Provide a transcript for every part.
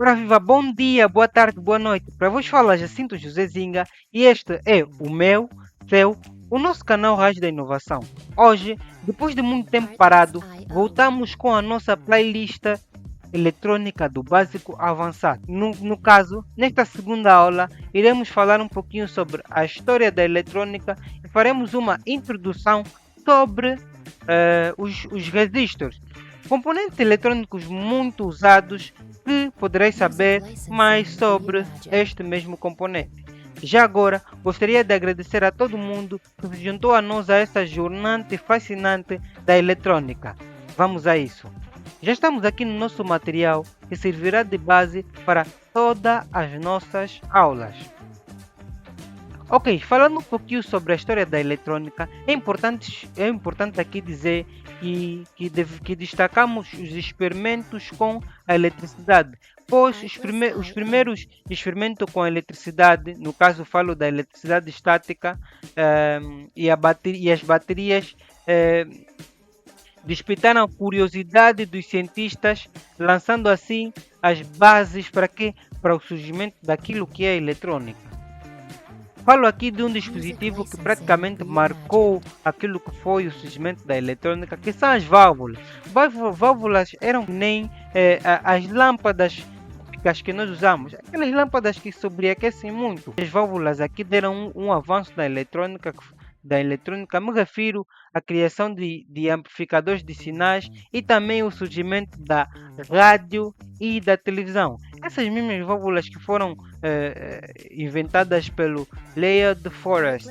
Ora viva, bom dia, boa tarde, boa noite. Para vos falar Jacinto José Zinga e este é o meu, seu, o nosso canal Raiz da Inovação. Hoje, depois de muito tempo parado, voltamos com a nossa playlist eletrônica do básico ao avançado. No caso, nesta segunda aula, iremos falar um pouquinho sobre a história da eletrônica e faremos uma introdução sobre os resistores, componentes eletrônicos muito usados que podereis saber mais sobre este mesmo componente. Já agora, gostaria de agradecer a todo mundo que se juntou a nós a esta jornada fascinante da eletrônica. Vamos a isso. Já estamos aqui no nosso material que servirá de base para todas as nossas aulas. Ok, falando um pouquinho sobre a história da eletrônica, é importante aqui dizer que destacamos os experimentos com a eletricidade, pois os primeiros experimentos com a eletricidade, no caso falo da eletricidade estática e as baterias, despertaram a curiosidade dos cientistas, lançando assim as bases para o surgimento daquilo que é a eletrônica. Falo aqui de um dispositivo que praticamente marcou aquilo que foi o surgimento da eletrônica, que são as válvulas. Válvulas eram nem as lâmpadas que nós usamos, aquelas lâmpadas que sobreaquecem muito. As válvulas aqui deram um avanço na eletrônica. Me refiro à criação de amplificadores de sinais e também o surgimento da rádio e da televisão. Essas mesmas válvulas que foram inventadas pelo Leod Forrest.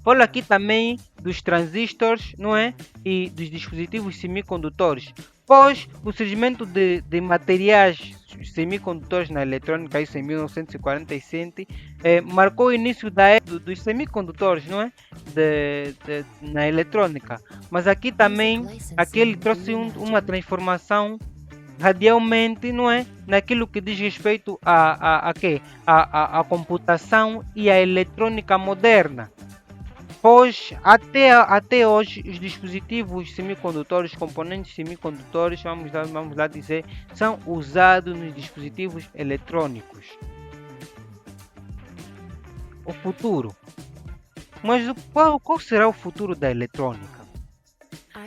Falo aqui também dos transistores, não é? E dos dispositivos semicondutores. Pois o surgimento de materiais semicondutores na eletrônica, isso em 1947, marcou o início da era dos semicondutores, não é? Na eletrônica. Mas aqui também, ele trouxe uma transformação radialmente, não é? Naquilo que diz respeito à computação e à eletrônica moderna. Pois até hoje os dispositivos semicondutores, componentes semicondutores, vamos lá dizer, são usados nos dispositivos eletrônicos. O futuro. Mas qual será o futuro da eletrônica?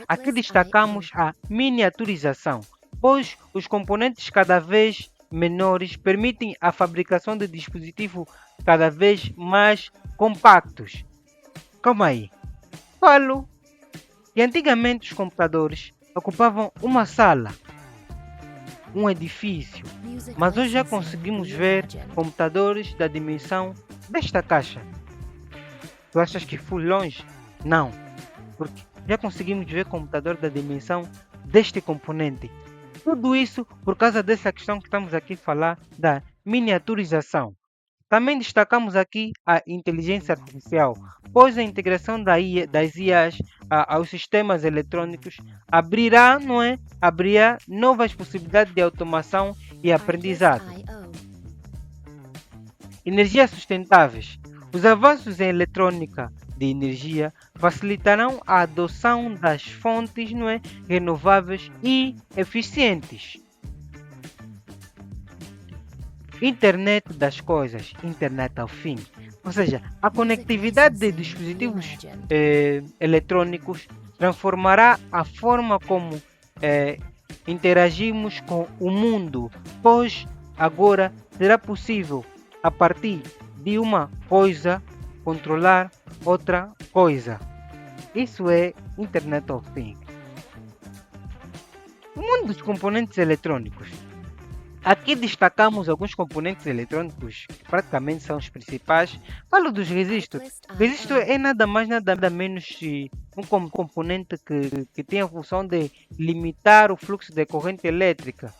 Aqui destacamos a miniaturização, pois os componentes cada vez menores permitem a fabricação de dispositivos cada vez mais compactos. Calma aí. Falo que antigamente os computadores ocupavam uma sala, um edifício, mas hoje já conseguimos ver computadores da dimensão desta caixa. Tu achas que fui longe? Não, porque já conseguimos ver computador da dimensão deste componente. Tudo isso por causa dessa questão que estamos aqui a falar da miniaturização. Também destacamos aqui a inteligência artificial, pois a integração das IAs aos sistemas eletrônicos abrirá novas possibilidades de automação e aprendizado. Energias sustentáveis. Os avanços em eletrônica de energia facilitarão a adoção das fontes renováveis e eficientes. Internet das coisas, Internet of Things, ou seja, a conectividade de dispositivos eletrônicos transformará a forma como interagimos com o mundo, pois agora será possível, a partir de uma coisa, controlar outra coisa. Isso é Internet of Things. O mundo dos componentes eletrônicos. Aqui destacamos alguns componentes eletrônicos que praticamente são os principais. Falo dos resistores. Resistor é nada mais nada menos que um componente que tem a função de limitar o fluxo de corrente elétrica.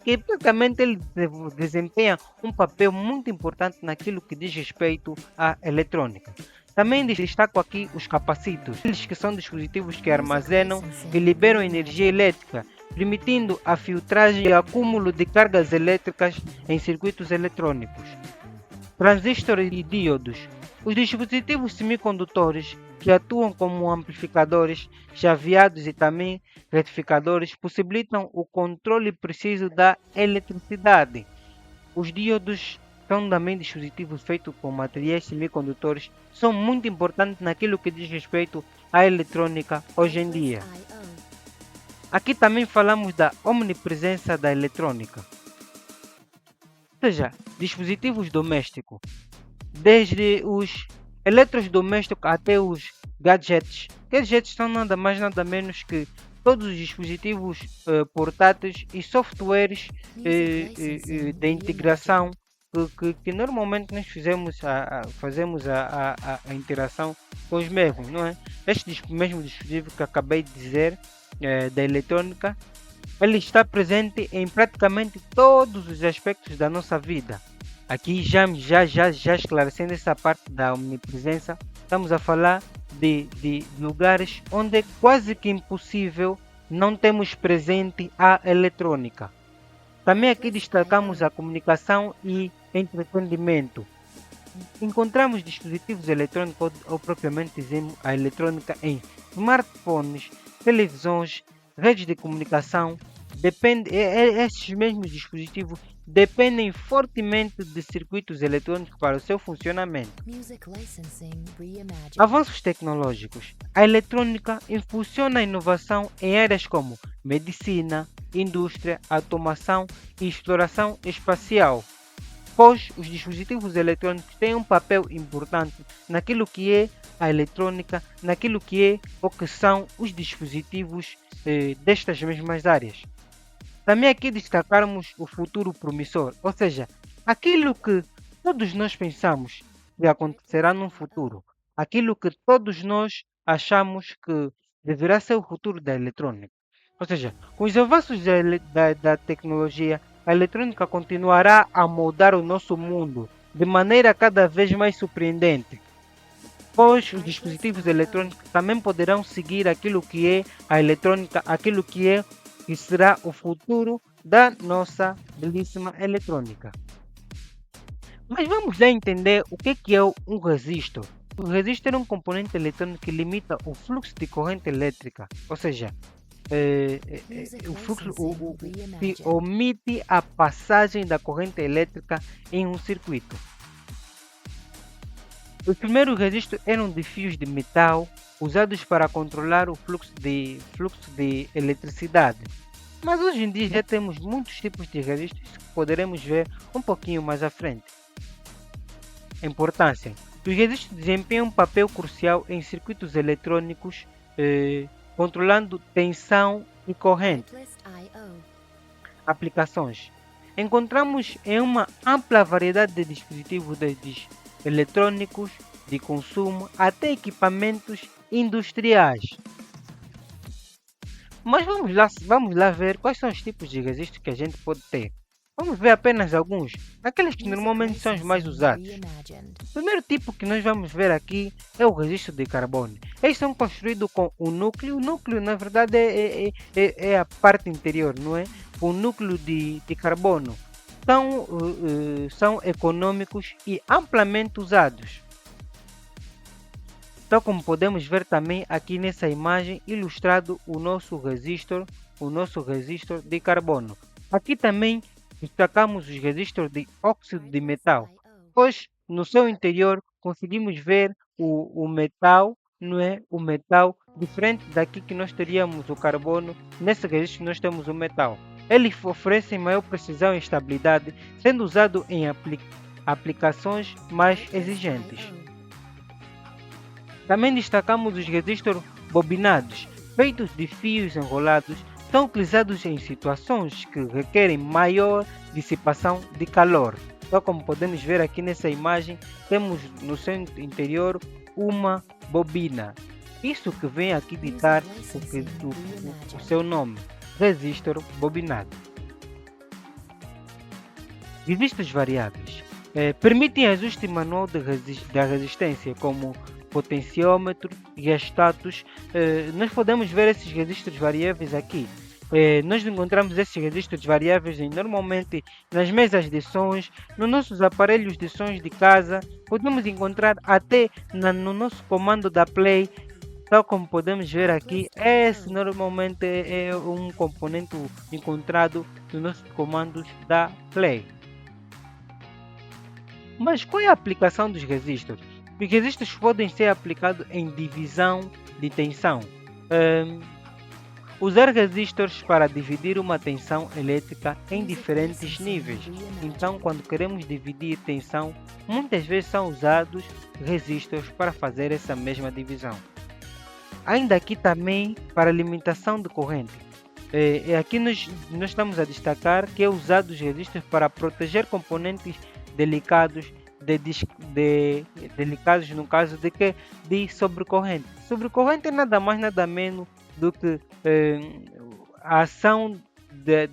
Que praticamente ele desempenha um papel muito importante naquilo que diz respeito à eletrônica. Também destaco aqui os capacitores, eles que são dispositivos que armazenam e liberam energia elétrica, permitindo a filtragem e acúmulo de cargas elétricas em circuitos eletrônicos. Transistores e diodos. Os dispositivos semicondutores que atuam como amplificadores, chaveados e também retificadores, possibilitam o controle preciso da eletricidade. Os diodos são também dispositivos feitos com materiais semicondutores, são muito importantes naquilo que diz respeito à eletrônica hoje em dia. Aqui também falamos da omnipresença da eletrônica, ou seja, dispositivos domésticos, desde os eletrodomésticos até os gadgets. Gadgets são nada mais nada menos que todos os dispositivos portáteis e softwares de integração que normalmente nós fazemos a interação com os mesmos, não é? Este mesmo dispositivo que acabei de dizer, da eletrônica, ele está presente em praticamente todos os aspectos da nossa vida. Aqui já esclarecendo essa parte da omnipresença, estamos a falar de lugares onde é quase que impossível não termos presente a eletrônica. Também aqui destacamos a comunicação e entretenimento. Encontramos dispositivos eletrônicos ou propriamente dizemos a eletrônica em smartphones, televisões, redes de comunicação. Esses mesmos dispositivos dependem fortemente de circuitos eletrônicos para o seu funcionamento. Avanços tecnológicos. A eletrônica impulsiona a inovação em áreas como medicina, indústria, automação e exploração espacial, pois os dispositivos eletrônicos têm um papel importante naquilo que é a eletrônica, naquilo que é ou que são os dispositivos destas mesmas áreas. Também aqui destacarmos o futuro promissor, ou seja, aquilo que todos nós pensamos que acontecerá no futuro, aquilo que todos nós achamos que deverá ser o futuro da eletrônica. Ou seja, com os avanços da tecnologia, a eletrônica continuará a moldar o nosso mundo de maneira cada vez mais surpreendente, pois os dispositivos eletrônicos também poderão seguir aquilo que é a eletrônica, aquilo que será o futuro da nossa belíssima eletrônica. Mas vamos lá entender o que é um resistor. O resistor é um componente eletrônico que limita o fluxo de corrente elétrica, ou seja, o fluxo que omite a passagem da corrente elétrica em um circuito. Os primeiros resistores eram de fios de metal usados para controlar o fluxo de eletricidade. Mas hoje em dia já temos muitos tipos de resistores que poderemos ver um pouquinho mais à frente. Importância. Os resistores desempenham um papel crucial em circuitos eletrônicos, controlando tensão e corrente. Aplicações. Encontramos em uma ampla variedade de dispositivos desde eletrônicos, de consumo, até equipamentos industriais. Mas vamos lá ver quais são os tipos de resistores que a gente pode ter. Vamos ver apenas alguns, aqueles que normalmente são os mais usados. O primeiro tipo que nós vamos ver aqui é o resistor de carbono. Eles são construídos com o núcleo. O núcleo, na verdade, é a parte interior, não é? O núcleo de carbono. São econômicos e amplamente usados. Então, como podemos ver também aqui nessa imagem ilustrado o nosso resistor de carbono. Aqui também destacamos os resistores de óxido de metal, pois no seu interior conseguimos ver o metal, não é? O metal diferente daqui que nós teríamos o carbono. Nesse resistor nós temos o metal. Eles oferecem maior precisão e estabilidade, sendo usado em aplicações mais exigentes. Também destacamos os resistores bobinados, feitos de fios enrolados, são utilizados em situações que requerem maior dissipação de calor. Então, como podemos ver aqui nessa imagem, temos no seu interior uma bobina. Isso que vem aqui ditar o seu nome, resistor bobinado. Resistores variáveis permitem ajuste manual da resistência, como potenciômetro e status. Nós podemos ver esses resistores variáveis aqui. nós encontramos esses registros variáveis normalmente nas mesas de sons, nos nossos aparelhos de sons de casa, podemos encontrar até no nosso comando da Play, tal como podemos ver aqui. Esse normalmente é um componente encontrado nos nossos comandos da Play. Mas qual é a aplicação dos resistores? Os resistores podem ser aplicados em divisão de tensão. Usar resistores para dividir uma tensão elétrica em diferentes níveis. Então, quando queremos dividir tensão, muitas vezes são usados resistores para fazer essa mesma divisão. Ainda aqui também para limitação de corrente. Aqui nós estamos a destacar que é usado os resistores para proteger componentes delicados delicados no caso de sobrecorrente. Sobrecorrente é nada mais nada menos do que a ação de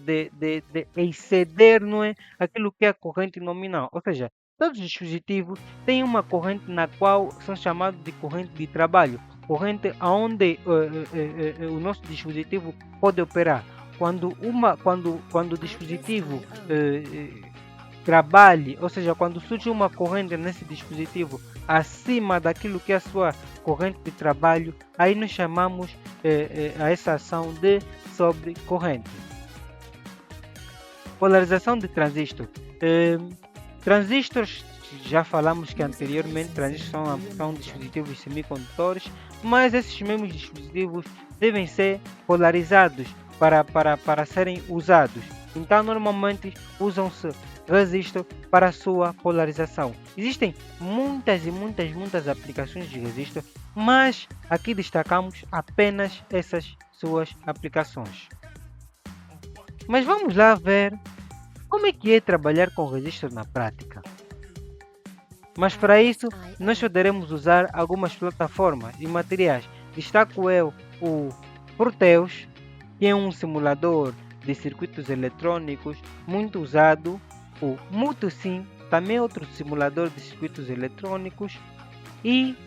exceder, não é, aquilo que é a corrente nominal. Ou seja, todos os dispositivos têm uma corrente na qual são chamados de corrente de trabalho, corrente onde o nosso dispositivo pode operar. Quando o dispositivo trabalhe, ou seja, quando surge uma corrente nesse dispositivo acima daquilo que é a sua corrente de trabalho, aí nós chamamos a essa ação de sobrecorrente. Polarização de transistor. Transistores, já falamos que anteriormente transistores são dispositivos semicondutores, mas esses mesmos dispositivos devem ser polarizados para serem usados. Então normalmente usam-se resistor para a sua polarização. Existem muitas aplicações de resistor, mas aqui destacamos apenas essas suas aplicações. Mas vamos lá ver como é que é trabalhar com resistor na prática. Mas para isso nós poderemos usar algumas plataformas e materiais. Destaco eu o Proteus, que é um simulador de circuitos eletrônicos muito usado. O Multisim, também outro simulador de circuitos eletrônicos, e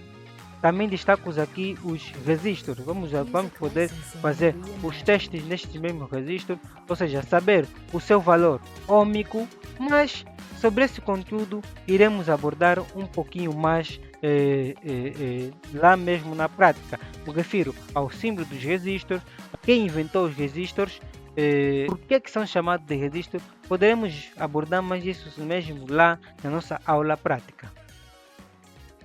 também destaco aqui os resistores. Vamos poder fazer os testes nestes mesmos resistores, ou seja, saber o seu valor ohmico, mas sobre esse conteúdo iremos abordar um pouquinho mais lá mesmo na prática. Me refiro ao símbolo dos resistores, quem inventou os resistores, por que são chamados de resistor. Poderemos abordar mais isso mesmo lá na nossa aula prática.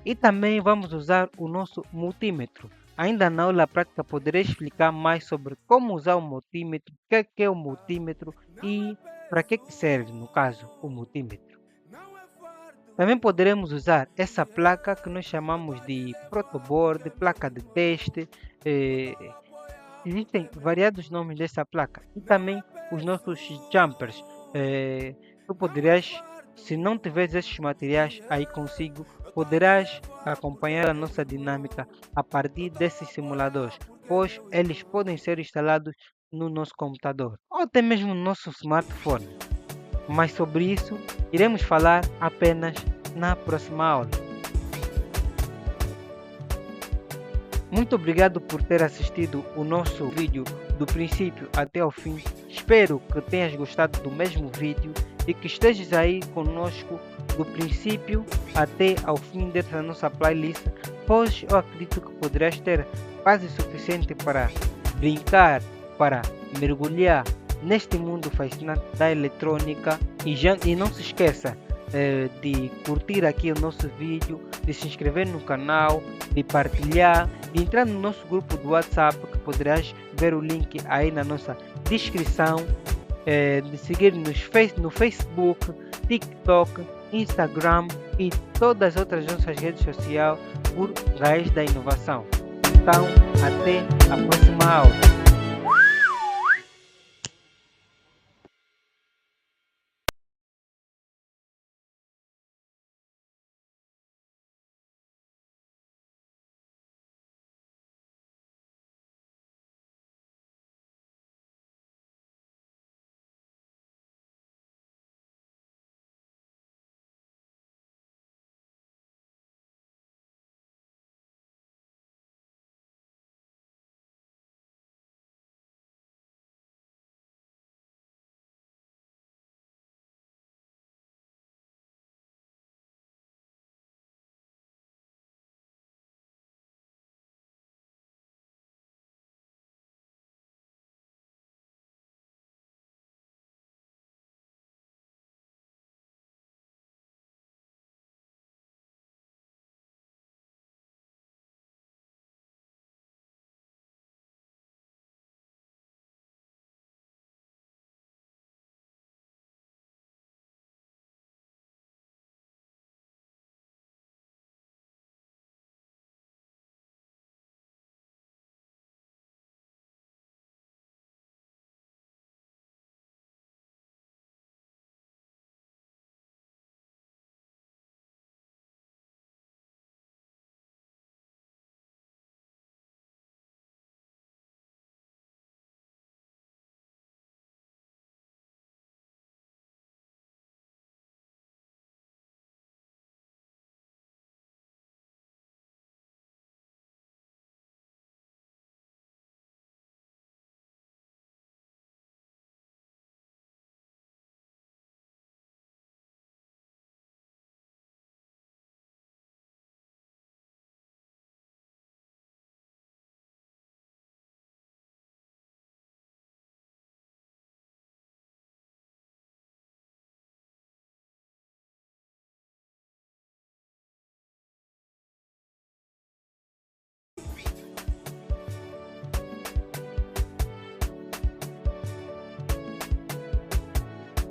E também vamos usar o nosso multímetro. Ainda na aula prática poderei explicar mais sobre como usar o multímetro, o que é o multímetro e para que serve, no caso, o multímetro. Também poderemos usar essa placa que nós chamamos de protoboard, placa de teste. Existem variados nomes dessa placa, e também os nossos jumpers. Tu poderás, se não tiveres esses materiais aí consigo, poderás acompanhar a nossa dinâmica a partir desses simuladores, pois eles podem ser instalados no nosso computador ou até mesmo no nosso smartphone. Mas sobre isso iremos falar apenas na próxima aula. Muito obrigado por ter assistido o nosso vídeo do princípio até ao fim. Espero que tenhas gostado do mesmo vídeo e que estejas aí conosco do princípio até ao fim dessa nossa playlist, pois eu acredito que poderás ter base suficiente para brincar, para mergulhar neste mundo fascinante da eletrônica. E não se esqueça de curtir aqui o nosso vídeo, de se inscrever no canal, de partilhar, de entrar no nosso grupo do WhatsApp, que poderás ver o link aí na nossa descrição, de seguir no Facebook, TikTok, Instagram e todas as outras nossas redes sociais por Raiz da Inovação. Então, até a próxima aula.